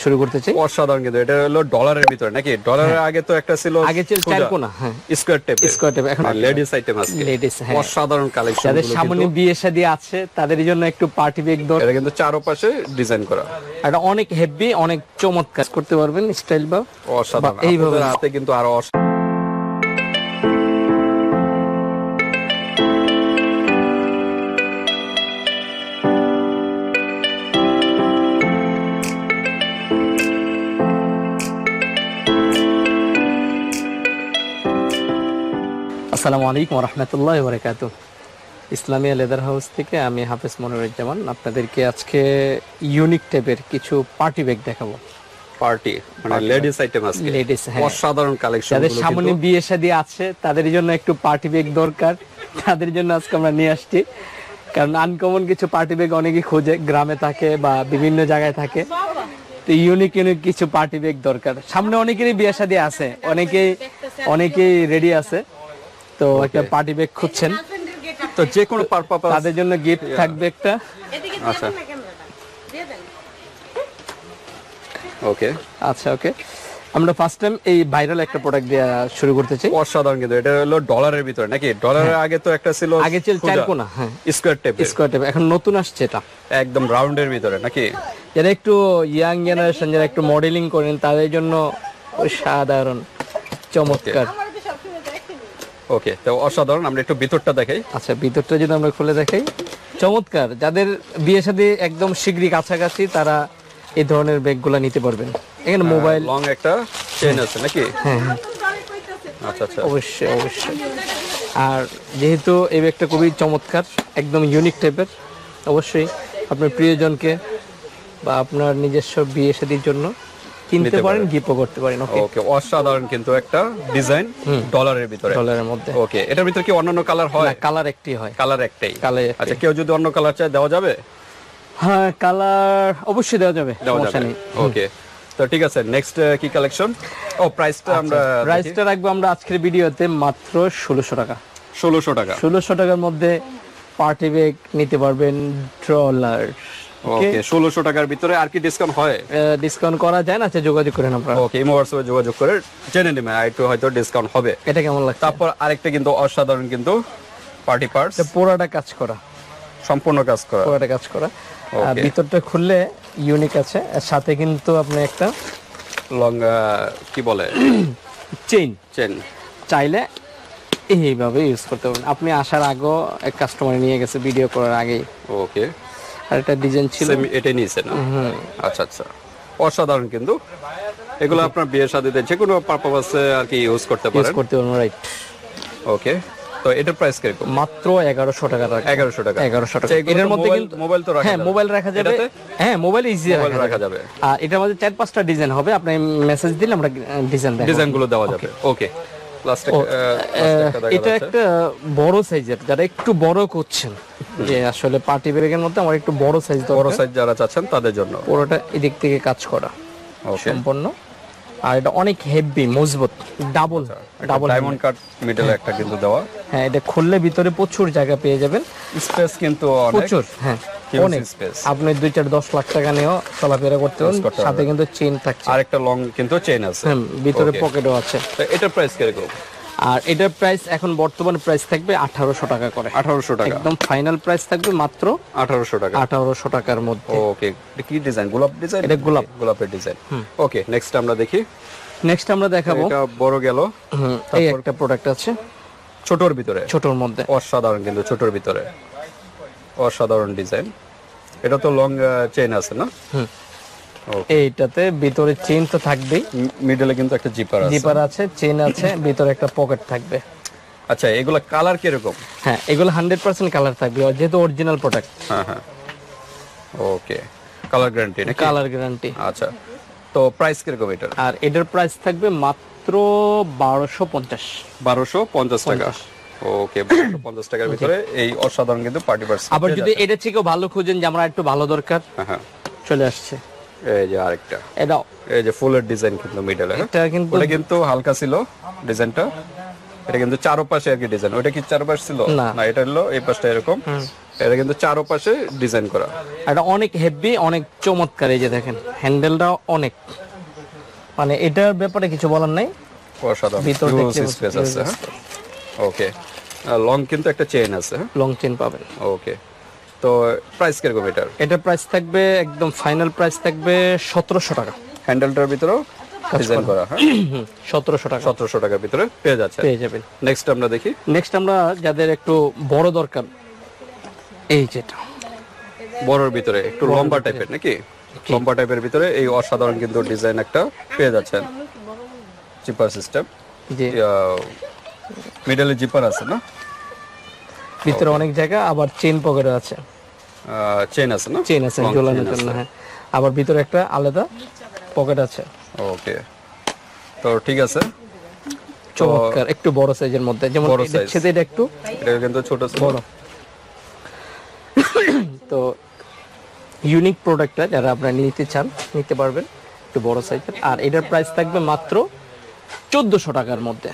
শুরু করতে চাই। অসাধারণ, কিন্তু এটা হলো ডলারের ভিতরে নাকি? ডলারের আগে তো একটা ছিল, আগে ছিল চারকোনা, হ্যাঁ স্কয়ার টাইপ, স্কয়ার টাইপ, এখন লেডিস আইটেম আছে। লেডিস, হ্যাঁ। অসাধারণ কালেকশন, যাদের সামনে বিয়ে শাদী আছে তাদের জন্য একটু পার্টি ব্যাগ দরকার। এটা কিন্তু চারপাশে ডিজাইন করা, এটা অনেক হেভি, অনেক চমৎকার করতে পারবেন স্টাইল বা অসাধারণ। এইভাবে আপনাদের হাতে কিন্তু আরো আসসালামু আলাইকুম রহমতুল্লাহ বরকাত। ইসলামিয়া লেদার হাউস থেকে আমি হাফেজ মনিরুজ্জামান আপনাদেরকে আজকে ইউনিক টাইপের কিছু পার্টি ব্যাগ দেখাবো। পার্টি মানে লেডিস আইটেম আছে, লেডিস, হ্যাঁ। অসাধারণ কালেকশন। যাদের সামনে বিয়ে শাদী আছে তাদের জন্য একটু পার্টি ব্যাগ দরকার, তাদের জন্য আজকে আমরা নিয়ে আসছি। কারণ আনকমন কিছু পার্টি ব্যাগ অনেকেই খোঁজে, গ্রামে থাকে বা বিভিন্ন জায়গায় থাকে, তো ইউনিক ইউনিক কিছু পার্টি ব্যাগ দরকার। সামনে অনেকেরই বিয়ে শাদী আছে, অনেকেই রেডি আছে, তো একটা পার্টি ব্যাগ খুঁজছেন, তো যে কোনো পারপাস তাদের জন্য গিফট থাকবে একটা। আচ্ছা, ওকে আচ্ছা, ওকে। আমরা ফার্স্ট টাইম এই ভাইরাল একটা প্রোডাক্ট দিয়ে শুরু করতে চাই। অসাধারণ, কিন্তু এটা হলো ডলারের ভিতরে নাকি? ডলারের আগে তো একটা ছিল, আগে ছিল চারকোনা, হ্যাঁ স্কয়ার টাইপ, স্কয়ার টাইপ, এখন নতুন আসছে এটা একদম রাউন্ডের ভিতরে নাকি? যারা একটু ইয়াং জেনারেশন, যারা একটু মডেলিং করেন তাদের জন্য সাধারণ চমৎকার। ওকে, তো অসাধারণ। আমরা একটু ভিতরটা দেখাই। আচ্ছা, ভিতরটা যদি আমরা খুলে দেখাই, চমৎকার। যাদের বিয়ে শাদী একদম শীঘ্রই কাছাকাছি তারা এই ধরনের ব্যাগগুলো নিতে পারবেন। এখানে মোবাইল, লং একটা চেইন আছে নাকি? হ্যাঁ হ্যাঁ, আচ্ছা আচ্ছা, অবশ্যই অবশ্যই। আর যেহেতু এই ব্যাগটা খুবই চমৎকার, একদম ইউনিক টাইপের, অবশ্যই আপনার প্রিয়জনকে বা আপনার নিজস্ব বিয়ে শাদীর জন্য কিনতে পারেন, গিফটও করতে পারেন। ওকে, অসাধারণ কিন্তু একটা ডিজাইন ডলারের ভিতরে, ডলারের মধ্যে। ওকে, এটার ভিতরে কি অন্যান্য কালার হয়? কালার একটি হয়, কালার একটাই। কালার। আচ্ছা, কেউ যদি অন্য কালার চায় দেওয়া যাবে? হ্যাঁ, কালার অবশ্যই দেওয়া যাবে, সমস্যা নেই। ওকে, তো ঠিক আছে। নেক্সট কি কালেকশন? ও, প্রাইসটা আমরা প্রাইসটা রাখবো আমরা আজকের ভিডিওতে মাত্র 1600 টাকা। 1600 টাকা। 1600 টাকার মধ্যে পার্টি ব্যাগ নিতে পারবেন, ডলার। ওকে, 1600 টাকার ভিতরে আর কি ডিসকাউন্ট হয়? ডিসকাউন্ট করা যায় না? আচ্ছা, যোগাযোগ করেন আপনারা। ওকে, ইমো হোয়াটসঅ্যাপে যোগাযোগ করে জেনে নেবেন, একটু হয়তো ডিসকাউন্ট হবে। এটা কেমন লাগছে? তারপর আরেকটা কিন্তু অসাধারণ কিন্তু পার্টি পার্টস, পুরোটা কাজ করা, সম্পূর্ণ কাজ করা, পুরোটা কাজ করা। ভিতরটা খুললে ইউনিক আছে, এর সাথে কিন্তু আপনি একটা লং কি বলে চেইন চেন চাইলে এইভাবে ইউজ করতে পারবেন। আপনি আসার আগেও এক কাস্টমার নিয়ে গেছে ভিডিও করার আগেই। ওকে, আর একটা ডিজাইন ছিল, এটাই নিয়েছে না? আচ্ছা আচ্ছা, অসাধারণ কিন্তু। এগুলো আপনার বিয়ে শাদীতে যে কোনো পারপাসে আর কি ইউজ করতে পারেন, রাইট। ওকে, তো এটার প্রাইস কিরকম? মাত্র 1100 টাকা। 1100 টাকা। 1100 টাকা। এটার এটার মধ্যে কিন্তু মোবাইল তো রাখা হ্যাঁ, যাবে? মোবাইল রাখা যাবে, হ্যাঁ মোবাইল ইজি রাখা যাবে। আর এটার মধ্যে 4-5টা ডিজাইন হবে, আপনি মেসেজ দিলে আমরা ডিজাইনগুলো দেওয়া যাবে। ওকে, এটা একটা বড় সাইজের, যারা একটু বড় করছেন, যে আসলে পার্টি ব্যাগের মধ্যে আমার একটু বড় সাইজ, বড় সাইজ যারা চাচ্ছেন তাদের জন্য পুরোটা এদিক থেকে কাজ করা সম্পূর্ণ। আর এটা অনেক হেভি, মজবুত, ডাবল ডায়মন্ড কাট মিডলে একটা কিন্তু দেওয়া। হ্যাঁ, এটা খুললে ভিতরে প্রচুর জায়গা পেয়ে যাবেন, স্পেস কিন্তু প্রচুর। হ্যাঁ, অনেক স্পেস। আপনি 2-4-10 লাখ টাকা নিয়েও চলাফেরা করতে পারেন, সাথে কিন্তু চেইন থাকছে, আর একটা লং কিন্তু চেইন আছে, ভিতরে পকেটও আছে। এটার প্রাইস কিরকম? আর এটার প্রাইস এখন বর্তমান প্রাইস থাকবে 1800 টাকা করে। 1800 টাকা, একদম ফাইনাল প্রাইস থাকবে মাত্র 1800 টাকা। 1800 টাকার মধ্যে। ওকে, কি ডিজাইন? গোলাপ ডিজাইন? এটা গোলাপের ডিজাইন। ওকে, নেক্সট আমরা দেখি। নেক্সট আমরা দেখাবো, এটা বড় গেল, এই একটা প্রোডাক্ট আছে ছোটর ভিতরে, ছোটর মধ্যে, অসাধারণ কিন্তু ছোটর ভিতরে, অসাধারণ ডিজাইন। এটা তো লং চেইন আছে না? এইটাতে ভিতরে চেইন তো থাকবেই, মিডলে কিন্তু একটা জিপার আছে, চেইন আছে, ভিতরে একটা পকেট থাকবে। আচ্ছা, এগুলা কালার কিরকম? হ্যাঁ, এগুলো 100% কালার থাকবে, যেহেতু অরিজিনাল প্রোডাক্ট। হ্যাঁ হ্যাঁ, ওকে, কালার গ্যারান্টি নাকি? Colour guarantee. আচ্ছা, তো প্রাইস কিরকম এটার? আর এটার প্রাইস থাকবে মাত্র 1250। 1250 টাকা। ওকে, 1250 টাকার ভিতরে এই অসাধারণ কিন্তু পার্টি পার্স। আবার যদি এটা থেকেও ভালো খুঁজেন, যে আমরা একটু ভালো দরকার, হ্যাঁ, চলে আসছে এই যে আরেকটা, এটা এই যে ফুলের ডিজাইন কিন্তু মিডলে। এটা কিন্তু ওটা কিন্তু হালকা ছিল ডিজাইনটা, এটা কিন্তু চারপাশে আর কি ডিজাইন। ওটা কি চারপাশ ছিল? না, এটা হলো এই পাশটা এরকম, এটা কিন্তু চারপাশে ডিজাইন করা। এটা অনেক হেভি, অনেক চমৎকার। এই যে দেখেন হ্যান্ডেলটা অনেক, মানে এটার ব্যাপারে কিছু বলার নাই। অসাধারণ, ভিতর হিউজ দেখতে স্পেস আছে। হ্যাঁ, ওকে। লং কিন্তু একটা চেইন আছে। হ্যাঁ, লং চেন পাবেন। ওকে। তো প্রাইস কিরকম এটার? এটার প্রাইস থাকবে একদম ফাইনাল প্রাইস থাকবে 1700 টাকা। হ্যান্ডেলটার ভিতরেও ডিজাইন করা। হ্যাঁ, 1700 টাকা 1700 টাকার ভিতরে পেয়ে যাচ্ছে। পেয়ে যাবেন। নেক্সট আমরা দেখি। নেক্সট আমরা যাদের একটু বড় দরকার, এই যেটা বড়র ভিতরে একটু লম্বা টাইপের নাকি, লম্বা টাইপের ভিতরে এই অসাধারণ কিন্তু ডিজাইন একটা পেয়ে যাচ্ছেন। জিপার সিস্টেম, যে মিডলে জিপার আছে না, ভিতরে অনেক জায়গা, আবার চেন পকেট আছে, চেন আছে না, চেন আছে Long ঝোলানোর chain জন্য। আছে। হ্যাঁ, আবার ভিতরে একটা আলাদা পকেট আছে। ওকে, তো ঠিক আছে। চমৎকার, একটু বড় সাইজের মধ্যে, যেমন বড় এটা size। ছেদে এটা একটু এটা কিন্তু ছোট ছোট। বড়। তো ইউনিক প্রোডাক্টটা যারা আপনারা নিতে চান নিতে পারবেন, একটু বড় সাইজের। আর এটার প্রাইস থাকবে মাত্র 1400 টাকার মধ্যে,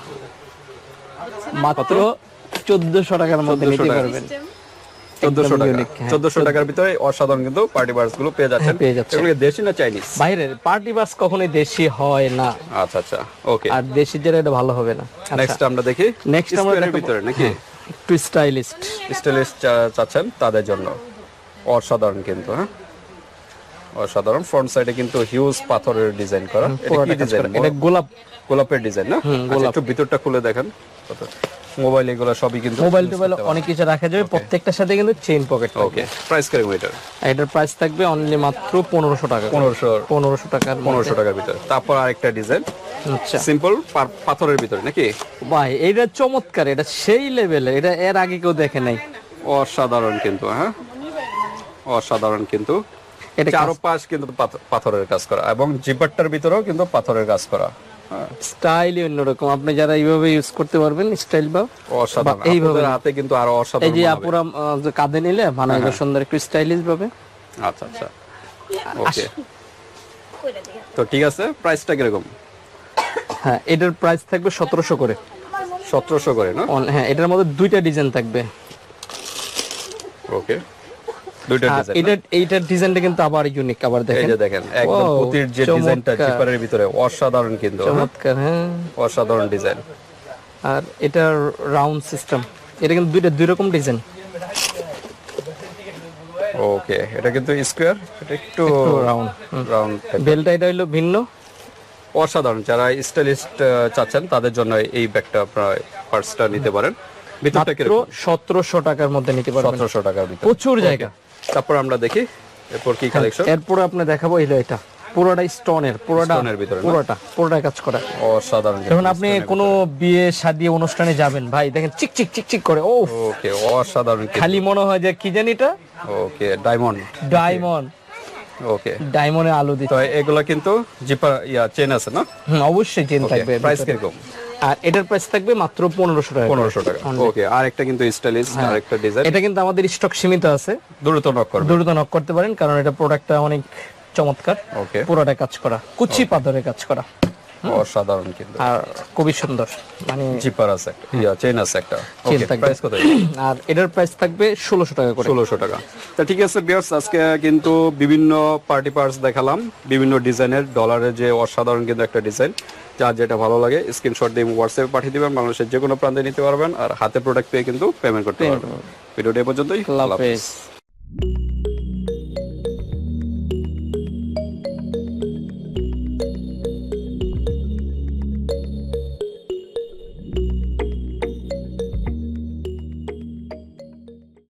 মাত্র 1400 টাকার মধ্যে 1400 নিতে টাকা। পারবেন। 1400 টাকা, unique, হ্যাঁ। 1400 টাকার ভিতরে অসাধারণ কিন্তু পার্টি বার্স গুলো পেয়ে যাচ্ছেন। পেয়ে যাচ্ছেন। এগুলো কি দেশি না চাইনিজ? বাইরের পার্টি বাস কখনোই দেশি হয় না, আচ্ছা আচ্ছা, ওকে। আর দেশি যেটা এটা ভালো হবে না। নেক্সট আমরা দেখি। নেক্সট আমরা Square এর দেখাবো- ভিতরে নাকি একটু স্টাইলিস্ট। স্টাইলিশ চাচ্ছেন তাদের জন্য অসাধারণ কিন্তু। হ্যাঁ, অসাধারণ। ফ্রন্ট সাইডে কিন্তু হিউজ পাথরের ডিজাইন করা। এটা কি ডিজাইন? এটা গোলাপ, গোলাপের ডিজাইন না? আচ্ছা, একটু ভিতরটা খুলে দেখেন। মোবাইল এগুলো সবই কিন্তু মোবাইল টোবাইল অনেক কিছু রাখা যাবে, প্রত্যেকটার সাথে কিন্তু চেইন পকেট। ওকে। প্রাইস কিরকম এটার? এটার প্রাইস থাকবে অনলি মাত্র 1500 টাকা। 1500 টাকার 1500 টাকার ভিতরে। তারপর আরেকটা ডিজাইন আচ্ছা সিম্পল পাথরের ভিতরে নাকি? ভাই এটা চমৎকার, এটা সেই লেভেলের, এটা এর আগে কেউ দেখে নাই। অসাধারণ কিন্তু। হ্যাঁ, অসাধারণ কিন্তু। এটা চারপাশ কিন্তু পাথরের কাজ করা এবং জিপারটার ভিতরেও কিন্তু পাথরের কাজ করা। হ্যাঁ, স্টাইলই অন্যরকম, আপনি যারা এইভাবে ইউজ করতে পারবেন স্টাইল বা অসাধারণ। এইভাবে আপনাদের হাতে কিন্তু আরো এই অসাধারণ যে হবে। আপুরা যে কাঁধে নিলে বানাইবে সুন্দর একটু স্টাইলিশ ভাবে। আচ্ছা আচ্ছা, ওকে। তো ঠিক আছে, প্রাইসটা কিরকম? হ্যাঁ, এটার প্রাইস থাকবে 1700 করে। 1700 করে না? হ্যাঁ, এটার মধ্যে দুইটা ডিজাইন থাকবে। ওকে, দুইটা আর ডিজাইন। এইটার ডিজাইনটা কিন্তু আবার ইউনিক, আবার এই দেখেন যে দেখেন একদম Wow, পুতির যে ডিজাইনটা চমৎকার। জিপারের ভিতরে অসাধারণ কিন্তু। হ্যাঁ, চমৎকার। হ্যাঁ, অসাধারণ ডিজাইন। আর এটার রাউন্ড সিস্টেম, এটা কিন্তু দুই রকম ডিজাইন। ওকে, এটা কিন্তু স্কোয়ার, এটা একটু রাউন্ড রাউন্ড। বেলটা এটা হলো ভিন্ন। অসাধারণ। যারা স্টাইলিস্ট চাচ্ছেন তাদের জন্য এই ব্যাগটা আপনারা পার্সটা নিতে পারেন। ভিতরটা মাত্র কিরকম? 1700 টাকার মধ্যে নিতে পারবেন। 1700 টাকার ভিতরে প্রচুর জায়গা। তারপর আমরা দেখি এরপর কি কালেকশন। এরপর আপনি দেখাবো হলো এটা পুরোটা স্টোনের, Stone এর ভিতরে না? পুরোটা কাজ করা। অসাধারণ। যখন আপনি কোনো বিয়ে শাদী অনুষ্ঠানে যাবেন ভাই, দেখেন চিক চিক চিক চিক করে, ও ওকে, অসাধারণ। খালি মনে হয় যে কি জানি এটা ওকে, ডায়মন্ড। ডায়মন্ড, ওকে, ডায়মন্ডে আলো দিতে। তো এগুলা কিন্তু জিপার চেন আছে না? অবশ্যই চেন থাকবে। প্রাইস কিরকম? আর এটার প্রাইস থাকবে মাত্র 1500 টাকা। 1500 টাকা। ওকে, আর একটা কিন্তু স্টাইলিশ আরেকটা ডিজাইন। এটা কিন্তু আমাদের স্টক সীমিত আছে, দ্রুত নক করবে। দ্রুত নক করতে পারেন, কারণ এটা প্রোডাক্টটা অনেক চমৎকার। ওকে, পুরোটা কাজ করা, কুচি পাথরে কাজ করা, অসাধারণ কিন্তু। আর খুবই সুন্দর, মানে জিপার আছে, চেন আছে একটা। চেন ওকে, থাকবে। প্রাইস কত? আর এটার প্রাইস থাকবে 1600 টাকা করে। 1600 টাকা। তো ঠিক আছে ভিউয়ার্স, আজকে কিন্তু বিভিন্ন পার্টি পার্টস দেখালাম, বিভিন্ন ডিজাইনের, ডলারের যে অসাধারণ কিন্তু একটা ডিজাইন। যার যেটা ভালো লাগে স্ক্রিনশট দিয়ে হোয়াটসঅ্যাপে পাঠিয়ে দিবেন, বাংলাদেশের যে কোনো প্রান্তে নিতে পারবেন, আর হাতে প্রোডাক্ট পেয়ে কিন্তু পেমেন্ট করতে পারবেন। ভিডিওটা এই পর্যন্তই। আল্লাহ আল্লাহ হাফেজ। হাফেজ।